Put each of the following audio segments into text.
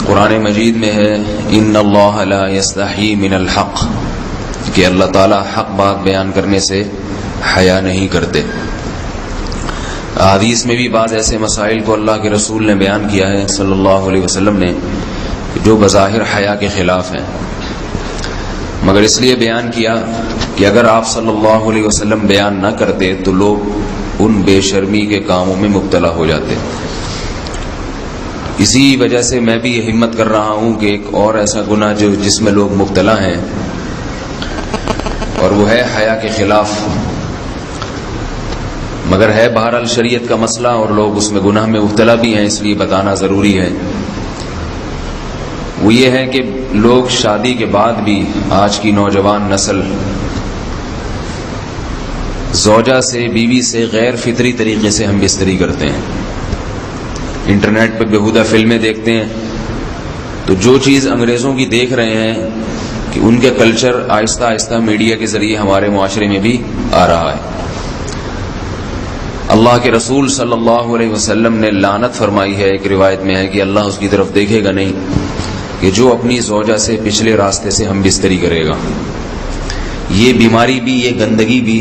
قرآن مجید میں ہے ان اللہ لا یستحی من الحق، کہ اللہ تعالیٰ حق بات بیان کرنے سے حیا نہیں کرتے۔ حدیث میں بھی بعض ایسے مسائل کو اللہ کے رسول نے بیان کیا ہے صلی اللہ علیہ وسلم نے جو بظاہر حیا کے خلاف ہیں، مگر اس لیے بیان کیا کہ اگر آپ صلی اللہ علیہ وسلم بیان نہ کرتے تو لوگ ان بے شرمی کے کاموں میں مبتلا ہو جاتے۔ اسی وجہ سے میں بھی یہ ہمت کر رہا ہوں کہ ایک اور ایسا گناہ جس میں لوگ مبتلا ہیں، اور وہ ہے حیا کے خلاف، مگر ہے بہرحال شریعت کا مسئلہ اور لوگ اس میں گناہ میں مبتلا بھی ہیں، اس لیے بتانا ضروری ہے۔ وہ یہ ہے کہ لوگ شادی کے بعد بھی، آج کی نوجوان نسل زوجہ سے، بیوی سے غیر فطری طریقے سے ہم بستری کرتے ہیں۔ انٹرنیٹ پہ بیہودہ فلمیں دیکھتے ہیں تو جو چیز انگریزوں کی دیکھ رہے ہیں کہ ان کے کلچر آہستہ آہستہ میڈیا کے ذریعے ہمارے معاشرے میں بھی آ رہا ہے۔ اللہ کے رسول صلی اللہ علیہ وسلم نے لعنت فرمائی ہے، ایک روایت میں ہے کہ اللہ اس کی طرف دیکھے گا نہیں کہ جو اپنی زوجہ سے پچھلے راستے سے ہم بستری کرے گا۔ یہ بیماری بھی، یہ گندگی بھی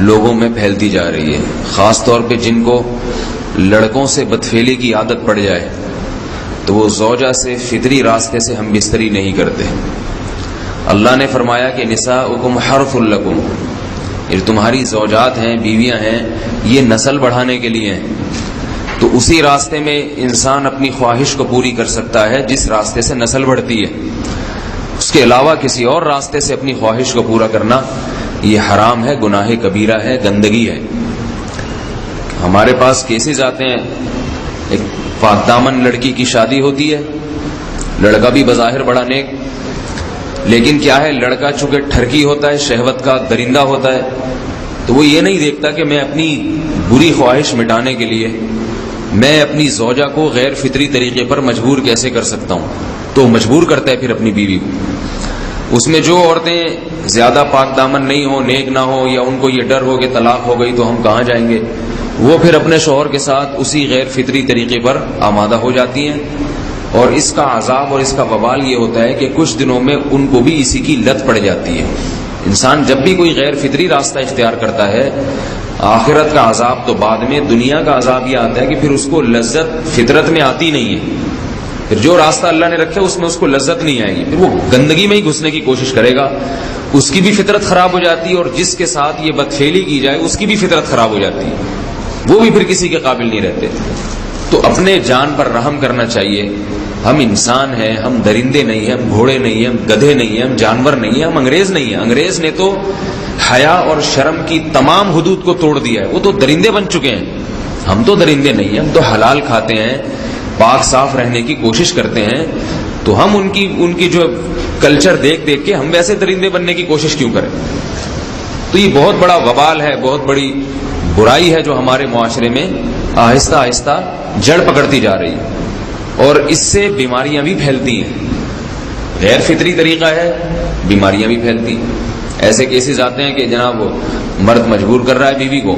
لوگوں میں پھیلتی جا رہی ہے، خاص طور پہ جن کو لڑکوں سے بدفعلی کی عادت پڑ جائے تو وہ زوجہ سے فطری راستے سے ہم بستری نہیں کرتے۔ اللہ نے فرمایا کہ نساؤکم حرث لکم، یہ تمہاری زوجات ہیں، بیویاں ہیں، یہ نسل بڑھانے کے لیے ہیں۔ تو اسی راستے میں انسان اپنی خواہش کو پوری کر سکتا ہے جس راستے سے نسل بڑھتی ہے، اس کے علاوہ کسی اور راستے سے اپنی خواہش کو پورا کرنا یہ حرام ہے، گناہ کبیرہ ہے، گندگی ہے۔ ہمارے پاس کیسز آتے ہیں، ایک پاک دامن لڑکی کی شادی ہوتی ہے، لڑکا بھی بظاہر بڑا نیک، لیکن کیا ہے، لڑکا چونکہ ٹھرکی ہوتا ہے، شہوت کا درندہ ہوتا ہے، تو وہ یہ نہیں دیکھتا کہ میں اپنی بری خواہش مٹانے کے لیے میں اپنی زوجہ کو غیر فطری طریقے پر مجبور کیسے کر سکتا ہوں، تو مجبور کرتا ہے پھر اپنی بیوی کو۔ اس میں جو عورتیں زیادہ پاک دامن نہیں ہو، نیک نہ ہو، یا ان کو یہ ڈر ہو کہ طلاق ہو گئی تو ہم کہاں جائیں گے، وہ پھر اپنے شوہر کے ساتھ اسی غیر فطری طریقے پر آمادہ ہو جاتی ہیں، اور اس کا عذاب اور اس کا وبال یہ ہوتا ہے کہ کچھ دنوں میں ان کو بھی اسی کی لت پڑ جاتی ہے۔ انسان جب بھی کوئی غیر فطری راستہ اختیار کرتا ہے، آخرت کا عذاب تو بعد میں، دنیا کا عذاب یہ آتا ہے کہ پھر اس کو لذت فطرت میں آتی نہیں ہے، پھر جو راستہ اللہ نے رکھا اس میں اس کو لذت نہیں آئے گی، پھر وہ گندگی میں ہی گھسنے کی کوشش کرے گا، اس کی بھی فطرت خراب ہو جاتی ہے، اور جس کے ساتھ یہ بدفعلی کی جائے اس کی بھی فطرت خراب ہو جاتی ہے، وہ بھی پھر کسی کے قابل نہیں رہتے۔ تو اپنے جان پر رحم کرنا چاہیے۔ ہم انسان ہیں، ہم درندے نہیں ہیں، ہم گھوڑے نہیں ہیں، ہم گدھے نہیں ہیں، ہم جانور نہیں ہیں، ہم انگریز نہیں ہیں۔ انگریز نے تو حیا اور شرم کی تمام حدود کو توڑ دیا ہے، وہ تو درندے بن چکے ہیں، ہم تو درندے نہیں ہیں، ہم تو حلال کھاتے ہیں، پاک صاف رہنے کی کوشش کرتے ہیں، تو ہم ان کی جو کلچر دیکھ دیکھ کے ہم ویسے درندے بننے کی کوشش کیوں کریں؟ تو یہ بہت بڑا وبال ہے، بہت بڑی برائی ہے جو ہمارے معاشرے میں آہستہ آہستہ جڑ پکڑتی جا رہی ہے، اور اس سے بیماریاں بھی پھیلتی ہیں۔ غیر فطری طریقہ ہے، بیماریاں بھی پھیلتی ہیں۔ ایسے کیسز آتے ہیں کہ جناب مرد مجبور کر رہا ہے بیوی کو،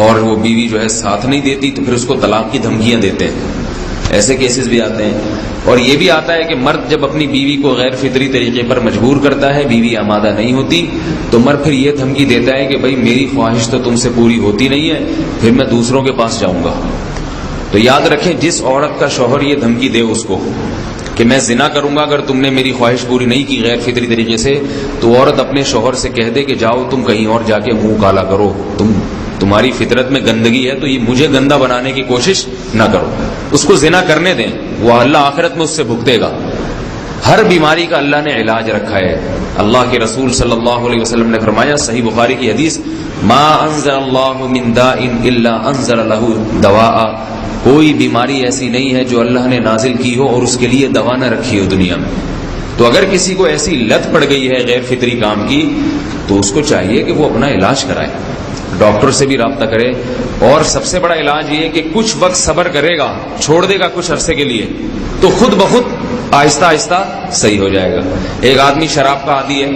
اور وہ بیوی جو ہے ساتھ نہیں دیتی تو پھر اس کو طلاق کی دھمکیاں دیتے ہیں، ایسے کیسز بھی آتے ہیں۔ اور یہ بھی آتا ہے کہ مرد جب اپنی بیوی کو غیر فطری طریقے پر مجبور کرتا ہے، بیوی آمادہ نہیں ہوتی، تو مرد پھر یہ دھمکی دیتا ہے کہ بھائی میری خواہش تو تم سے پوری ہوتی نہیں ہے، پھر میں دوسروں کے پاس جاؤں گا۔ تو یاد رکھیں، جس عورت کا شوہر یہ دھمکی دے اس کو کہ میں زنا کروں گا اگر تم نے میری خواہش پوری نہیں کی غیر فطری طریقے سے، تو عورت اپنے شوہر سے کہہ دے کہ جاؤ تم کہیں اور جا کے منہ کالا کرو، تمہاری فطرت میں گندگی ہے تو یہ مجھے گندا بنانے کی کوشش نہ کرو، اس کو زنا کرنے دیں، وہ اللہ آخرت میں اس سے بھگتے گا۔ ہر بیماری کا اللہ نے علاج رکھا ہے۔ اللہ کے رسول صلی اللہ علیہ وسلم نے فرمایا، صحیح بخاری کی حدیث، ما انزل اللہ من داء الا انزل له دواء، کوئی بیماری ایسی نہیں ہے جو اللہ نے نازل کی ہو اور اس کے لیے دوا نہ رکھی ہو دنیا میں۔ تو اگر کسی کو ایسی لت پڑ گئی ہے غیر فطری کام کی، تو اس کو چاہیے کہ وہ اپنا علاج کرائے، ڈاکٹر سے بھی رابطہ کرے، اور سب سے بڑا علاج یہ ہے کہ کچھ وقت صبر کرے گا، چھوڑ دے گا کچھ عرصے کے لیے، تو خود بخود آہستہ آہستہ صحیح ہو جائے گا. ایک آدمی شراب کا عادی ہے،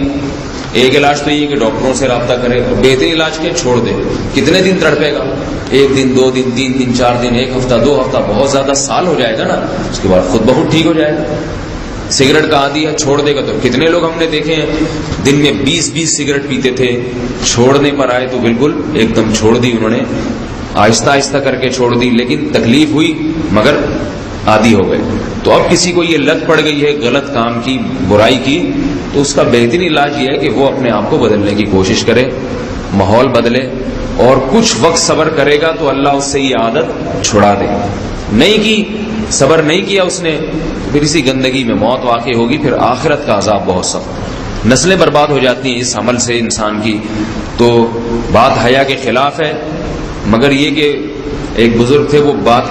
ایک علاج تو یہ کہ ڈاکٹروں سے رابطہ کرے، بہترین علاج کے چھوڑ دے. کتنے دن تڑپے گا؟ 1 دن 2 دن 3 دن 4 دن 1 ہفتہ 2 ہفتہ، بہت زیادہ سال ہو جائے گا نا، اس کے بعد خود بہت ٹھیک ہو جائے گا. سگریٹ کا عادی ہے، چھوڑ دے گا تو کتنے لوگ ہم نے دیکھے ہیں دن میں 20 سگریٹ پیتے تھے، چھوڑنے پر آئے تو بالکل ایک دم چھوڑ دی انہوں نے، آہستہ آہستہ کر کے چھوڑ دی، لیکن تکلیف ہوئی مگر عادی ہو گئے. تو اب کسی کو یہ لت پڑ گئی ہے غلط کام کی، برائی کی، تو اس کا بہترین علاج یہ ہے کہ وہ اپنے آپ کو بدلنے کی کوشش کرے، ماحول بدلے، اور کچھ وقت صبر کرے گا تو اللہ اس سے یہ عادت چھڑا دے. نہیں کی، صبر نہیں کیا اس نے، پھر اسی گندگی میں موت واقع ہوگی، پھر آخرت کا عذاب بہت سخت. نسلیں برباد ہو جاتی ہیں اس عمل سے انسان کی. تو بات حیا کے خلاف ہے، مگر یہ کہ ایک بزرگ تھے وہ بات